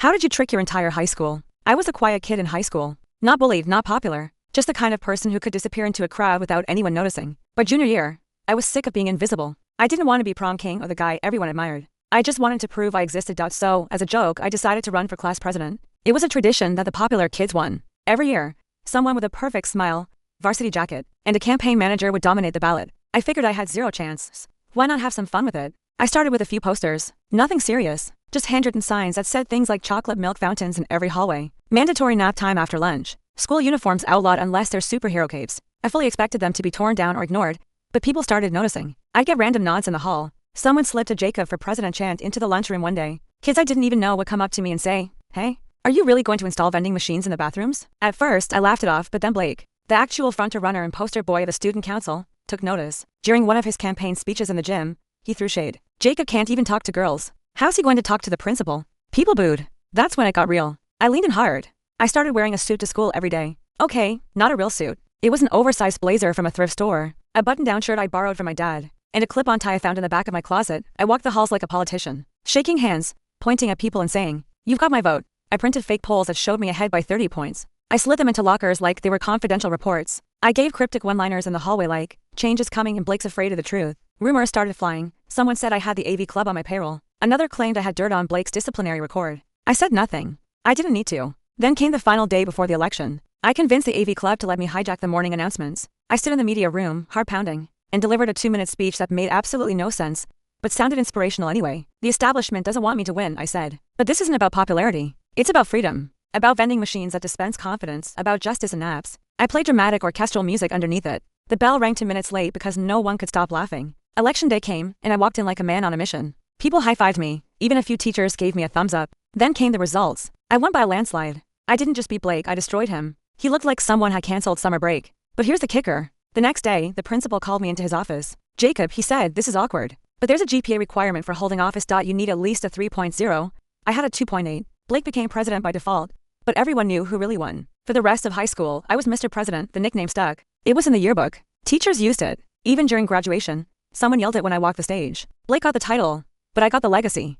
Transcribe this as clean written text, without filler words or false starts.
How did you trick your entire high school? I was a quiet kid in high school. Not bullied, not popular. Just the kind of person who could disappear into a crowd without anyone noticing. By junior year, I was sick of being invisible. I didn't want to be prom king or the guy everyone admired. I just wanted to prove I existed. So, as a joke, I decided to run for class president. It was a tradition that the popular kids won. Every year, someone with a perfect smile, varsity jacket, and a campaign manager would dominate the ballot. I figured I had zero chance. Why not have some fun with it? I started with a few posters. Nothing serious. Just handwritten signs that said things like chocolate milk fountains in every hallway. Mandatory nap time after lunch. School uniforms outlawed unless they're superhero capes. I fully expected them to be torn down or ignored, but people started noticing. I'd get random nods in the hall. Someone slipped a Jacob for President chant into the lunchroom one day. Kids I didn't even know would come up to me and say, "Hey, are you really going to install vending machines in the bathrooms?" At first, I laughed it off, but then Blake, the actual fronter-runner and poster boy of the student council, took notice. During one of his campaign speeches in the gym, he threw shade. "Jacob can't even talk to girls. How's he going to talk to the principal?" People booed. That's when it got real. I leaned in hard. I started wearing a suit to school every day. Okay, not a real suit. It was an oversized blazer from a thrift store, a button-down shirt I borrowed from my dad, and a clip-on tie I found in the back of my closet. I walked the halls like a politician, shaking hands, pointing at people and saying, "You've got my vote." I printed fake polls that showed me ahead by 30 points. I slid them into lockers like they were confidential reports. I gave cryptic one-liners in the hallway like, "Change is coming and Blake's afraid of the truth." Rumors started flying. Someone said I had the AV club on my payroll. Another claimed I had dirt on Blake's disciplinary record. I said nothing. I didn't need to. Then came the final day before the election. I convinced the AV club to let me hijack the morning announcements. I stood in the media room, heart pounding, and delivered a 2-minute speech that made absolutely no sense, but sounded inspirational anyway. "The establishment doesn't want me to win," I said. "But this isn't about popularity. It's about freedom. About vending machines that dispense confidence, about justice and naps." I played dramatic orchestral music underneath it. The bell rang 2 minutes late because no one could stop laughing. Election day came, and I walked in like a man on a mission. People high-fived me. Even a few teachers gave me a thumbs up. Then came the results. I won by a landslide. I didn't just beat Blake, I destroyed him. He looked like someone had canceled summer break. But here's the kicker. The next day, the principal called me into his office. "Jacob," he said, "this is awkward. But there's a GPA requirement for holding office. You need at least a 3.0. I had a 2.8. Blake became president by default. But everyone knew who really won. For the rest of high school, I was Mr. President. The nickname stuck. It was in the yearbook. Teachers used it. Even during graduation, someone yelled it when I walked the stage. Blake got the title, but I got the legacy.